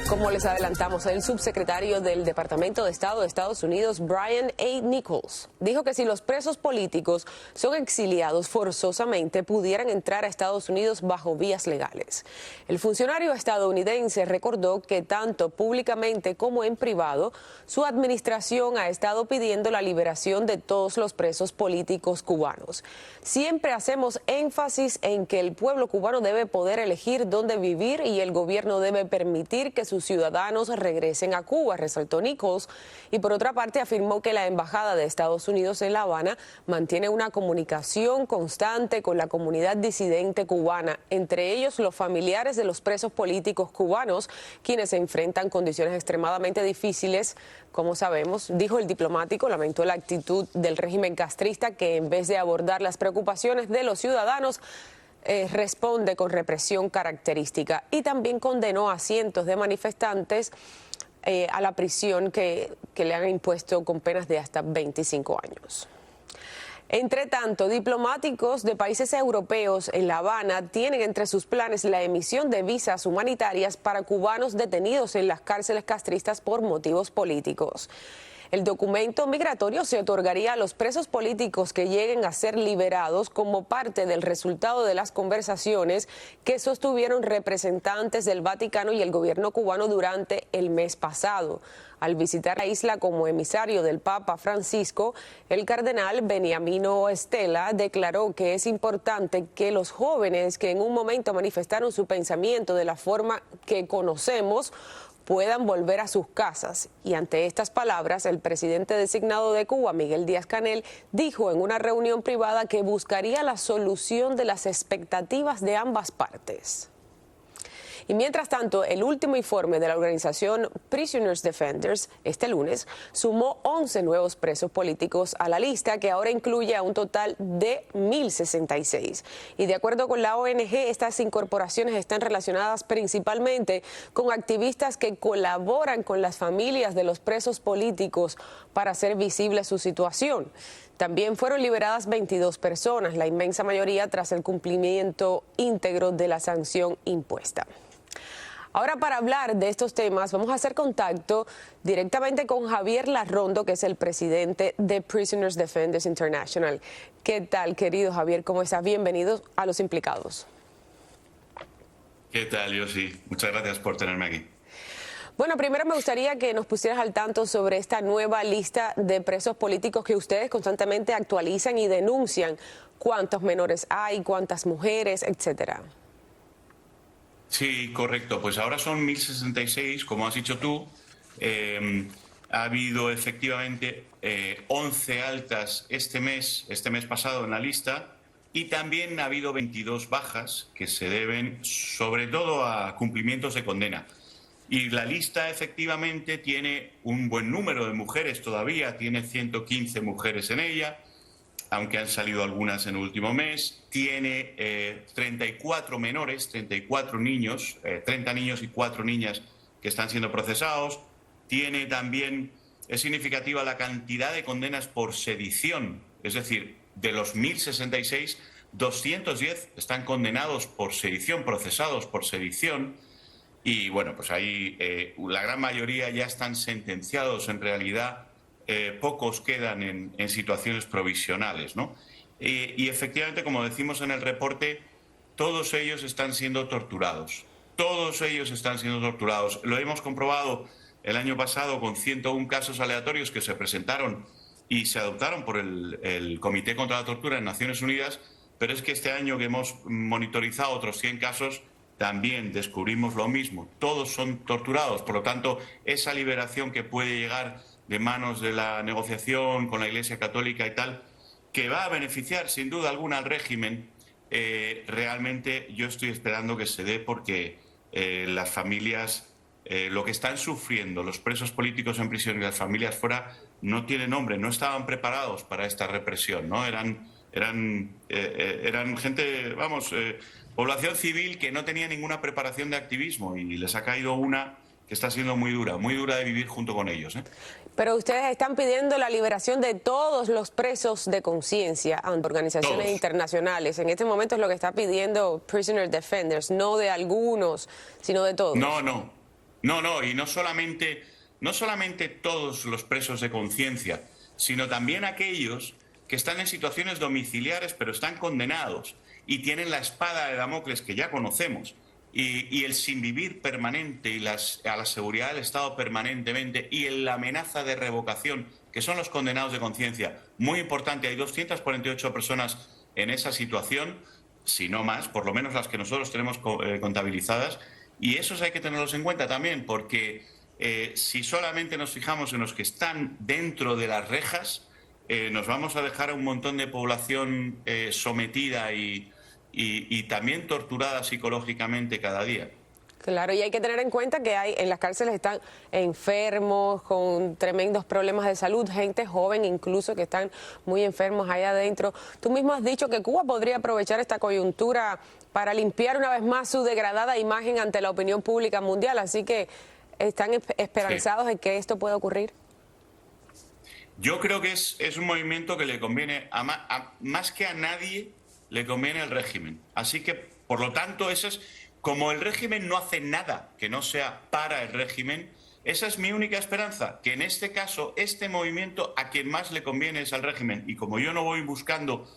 Como les adelantamos, el subsecretario del Departamento de Estado de Estados Unidos, Brian A. Nichols, dijo que si los presos políticos son exiliados forzosamente, pudieran entrar a Estados Unidos bajo vías legales. El funcionario estadounidense recordó que tanto públicamente como en privado, su administración ha estado pidiendo la liberación de todos los presos políticos cubanos. Siempre hacemos énfasis en que el pueblo cubano debe poder elegir dónde vivir y el gobierno debe permitir que sus ciudadanos regresen a Cuba, resaltó Nichols, y por otra parte afirmó que la Embajada de Estados Unidos en La Habana mantiene una comunicación constante con la comunidad disidente cubana, entre ellos los familiares de los presos políticos cubanos, quienes se enfrentan condiciones extremadamente difíciles. Como sabemos, dijo el diplomático, lamentó la actitud del régimen castrista que en vez de abordar las preocupaciones de los ciudadanos, responde con represión característica, y también condenó a cientos de manifestantes a la prisión que le han impuesto con penas de hasta 25 años. Entre tanto, diplomáticos de países europeos en La Habana tienen entre sus planes la emisión de visas humanitarias para cubanos detenidos en las cárceles castristas por motivos políticos. El documento migratorio se otorgaría a los presos políticos que lleguen a ser liberados como parte del resultado de las conversaciones que sostuvieron representantes del Vaticano y el gobierno cubano durante el mes pasado. Al visitar la isla como emisario del Papa Francisco, el cardenal Beniamino Estela declaró que es importante que los jóvenes que en un momento manifestaron su pensamiento de la forma que conocemos puedan volver a sus casas. Y ante estas palabras, el presidente designado de Cuba, Miguel Díaz-Canel, dijo en una reunión privada que buscaría la solución de las expectativas de ambas partes. Y mientras tanto, el último informe de la organización Prisoners Defenders este lunes sumó 11 nuevos presos políticos a la lista, que ahora incluye a un total de 1.066. Y de acuerdo con la ONG, estas incorporaciones están relacionadas principalmente con activistas que colaboran con las familias de los presos políticos para hacer visible su situación. También fueron liberadas 22 personas, la inmensa mayoría tras el cumplimiento íntegro de la sanción impuesta. Ahora, para hablar de estos temas, vamos a hacer contacto directamente con Javier Larrondo, que es el presidente de Prisoners Defenders International. ¿Qué tal, querido Javier? ¿Cómo estás? Bienvenidos a Los Implicados. ¿Qué tal, Yossi? Muchas gracias por tenerme aquí. Bueno, primero me gustaría que nos pusieras al tanto sobre esta nueva lista de presos políticos que ustedes constantemente actualizan y denuncian. ¿Cuántos menores hay? ¿Cuántas mujeres? Etcétera. Sí, correcto. Pues ahora son 1.066, como has dicho tú. Ha habido efectivamente 11 altas este mes pasado en la lista, y también ha habido 22 bajas que se deben sobre todo a cumplimientos de condena. Y la lista efectivamente tiene un buen número de mujeres todavía, tiene 115 mujeres en ella, aunque han salido algunas en el último mes. Tiene 34 menores, 34 niños, 30 niños y 4 niñas que están siendo procesados. Tiene también, es significativa la cantidad de condenas por sedición, es decir, de los 1.066, 210 están condenados por sedición, procesados por sedición. Y bueno, pues ahí la gran mayoría ya están sentenciados en realidad. Pocos quedan en situaciones provisionales, ¿no? Y efectivamente, como decimos en el reporte, todos ellos están siendo torturados. Todos ellos están siendo torturados. Lo hemos comprobado el año pasado con 101 casos aleatorios que se presentaron y se adoptaron por el Comité contra la Tortura en Naciones Unidas, pero es que este año que hemos monitorizado otros 100 casos, también descubrimos lo mismo. Todos son torturados. Por lo tanto, esa liberación que puede llegar de manos de la negociación con la Iglesia Católica y tal, que va a beneficiar sin duda alguna al régimen, realmente yo estoy esperando que se dé, porque las familias, lo que están sufriendo los presos políticos en prisión y las familias fuera, no tiene nombre, no estaban preparados para esta represión, ¿no? Eran gente, vamos, población civil que no tenía ninguna preparación de activismo, y les ha caído una que está siendo muy dura de vivir junto con ellos, ¿eh? Pero ustedes están pidiendo la liberación de todos los presos de conciencia ante organizaciones internacionales. En este momento es lo que está pidiendo Prisoner Defenders, no de algunos, sino de todos. No, No, no, y no solamente todos los presos de conciencia, sino también aquellos que están en situaciones domiciliares pero están condenados y tienen la espada de Damocles que ya conocemos y el sin vivir permanente y a la seguridad del Estado permanentemente y la amenaza de revocación, que son los condenados de conciencia. Muy importante, hay 248 personas en esa situación, si no más, por lo menos las que nosotros tenemos contabilizadas, y esos hay que tenerlos en cuenta también, porque si solamente nos fijamos en los que están dentro de las rejas, nos vamos a dejar a un montón de población sometida y también torturada psicológicamente cada día. Claro, y hay que tener en cuenta que en las cárceles están enfermos, con tremendos problemas de salud, gente joven incluso que están muy enfermos ahí adentro. Tú mismo has dicho que Cuba podría aprovechar esta coyuntura para limpiar una vez más su degradada imagen ante la opinión pública mundial, así que están esperanzados en que esto pueda ocurrir. Yo creo que es un movimiento que le conviene, más que a nadie, le conviene al régimen. Así que, por lo tanto, como el régimen no hace nada que no sea para el régimen, esa es mi única esperanza, que en este caso, este movimiento a quien más le conviene es al régimen. Y como yo no voy buscando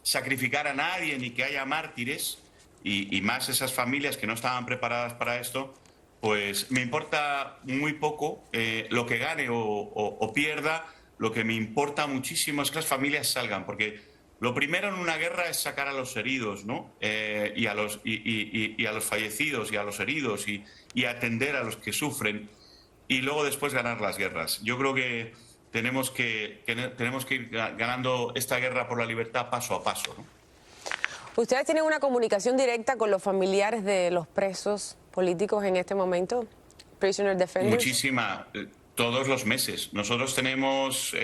sacrificar a nadie ni que haya mártires, y más esas familias que no estaban preparadas para esto, pues me importa muy poco lo que gane o pierda. Lo que me importa muchísimo es que las familias salgan, porque lo primero en una guerra es sacar a los heridos, ¿no? Y a los fallecidos y a los heridos y atender a los que sufren, y luego después ganar las guerras. Yo creo que tenemos que ir ganando esta guerra por la libertad paso a paso, ¿no? ¿Ustedes tienen una comunicación directa con los familiares de los presos políticos en este momento? Prisoner Defenders. Muchísima, todos los meses. Nosotros tenemos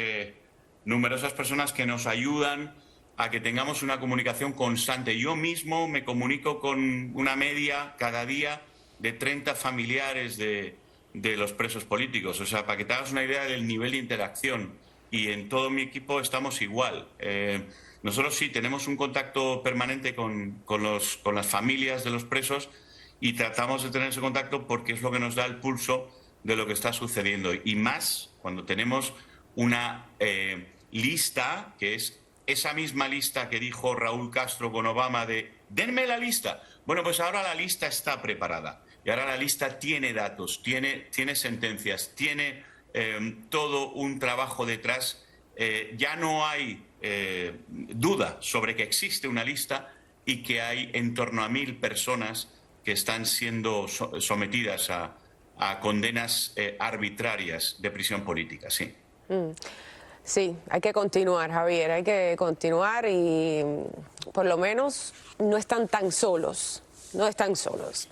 numerosas personas que nos ayudan a que tengamos una comunicación constante. Yo mismo me comunico con una media cada día de 30 familiares de los presos políticos. O sea, para que te hagas una idea del nivel de interacción. Y en todo mi equipo estamos igual. Nosotros sí tenemos un contacto permanente con las familias de los presos y tratamos de tener ese contacto porque es lo que nos da el pulso de lo que está sucediendo. Y más cuando tenemos una lista, que es esa misma lista que dijo Raúl Castro con Obama de «denme la lista». Bueno, pues ahora la lista está preparada y ahora la lista tiene datos, tiene sentencias, tiene todo un trabajo detrás. Ya no hay duda sobre que existe una lista y que hay en torno a 1000 personas que están siendo sometidas a condenas arbitrarias de prisión política, sí. Sí, hay que continuar, Javier, hay que continuar y por lo menos no están tan solos, no están solos.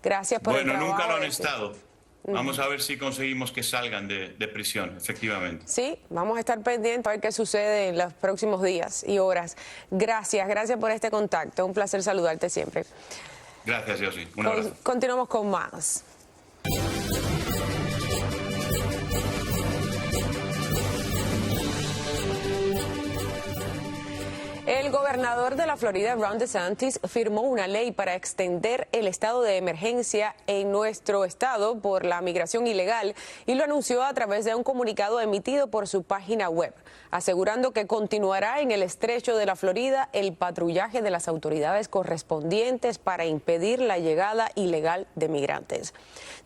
Gracias por el trabajo. Bueno, nunca lo han estado. Vamos a ver si conseguimos que salgan de prisión, efectivamente. Sí, vamos a estar pendientes a ver qué sucede en los próximos días y horas. Gracias por este contacto. Un placer saludarte siempre. Gracias, Yossi. Un abrazo. Continuamos con más. El gobernador de la Florida, Ron DeSantis, firmó una ley para extender el estado de emergencia en nuestro estado por la migración ilegal y lo anunció a través de un comunicado emitido por su página web, asegurando que continuará en el estrecho de la Florida el patrullaje de las autoridades correspondientes para impedir la llegada ilegal de migrantes.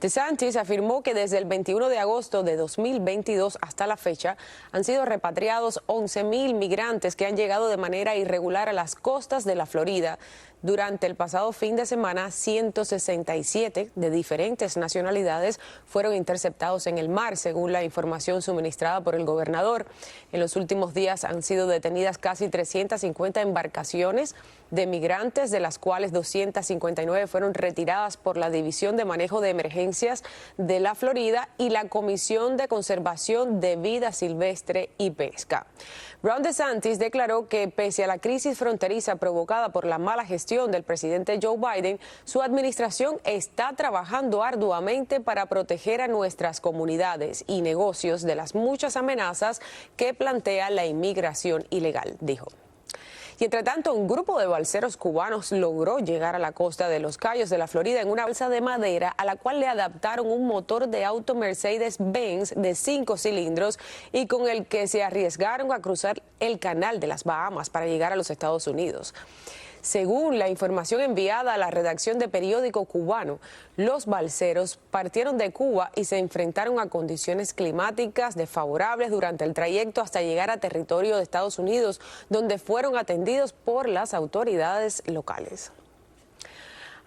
DeSantis afirmó que desde el 21 de agosto de 2022 hasta la fecha han sido repatriados 11,000 migrantes que han llegado de manera irregular a las costas de la Florida. Durante el pasado fin de semana, 167 de diferentes nacionalidades fueron interceptados en el mar, según la información suministrada por el gobernador. En los últimos días han sido detenidas casi 350 embarcaciones de migrantes, de las cuales 259 fueron retiradas por la División de Manejo de Emergencias de la Florida y la Comisión de Conservación de Vida Silvestre y Pesca. Ron DeSantis declaró que pese a la crisis fronteriza provocada por la mala gestión del presidente Joe Biden, su administración está trabajando arduamente para proteger a nuestras comunidades y negocios de las muchas amenazas que plantea la inmigración ilegal, dijo. Y entre tanto, un grupo de balseros cubanos logró llegar a la costa de Los Cayos de la Florida en una balsa de madera a la cual le adaptaron un motor de auto Mercedes-Benz de 5 cilindros y con el que se arriesgaron a cruzar el canal de las Bahamas para llegar a los Estados Unidos. Según la información enviada a la redacción de Periódico Cubano, los balseros partieron de Cuba y se enfrentaron a condiciones climáticas desfavorables durante el trayecto hasta llegar a territorio de Estados Unidos, donde fueron atendidos por las autoridades locales.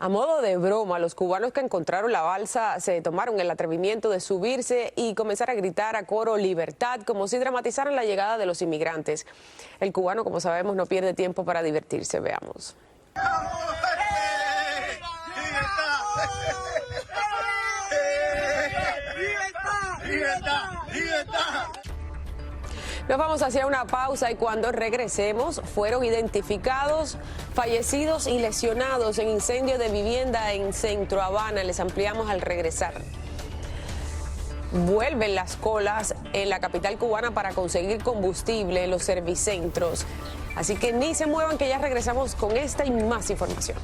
A modo de broma, los cubanos que encontraron la balsa se tomaron el atrevimiento de subirse y comenzar a gritar a coro "libertad", como si dramatizaran la llegada de los inmigrantes. El cubano, como sabemos, no pierde tiempo para divertirse. Veamos. Nos vamos hacia una pausa y cuando regresemos fueron identificados fallecidos y lesionados en incendio de vivienda en Centro Habana. Les ampliamos al regresar. Vuelven las colas en la capital cubana para conseguir combustible en los servicentros. Así que ni se muevan, que ya regresamos con esta y más información.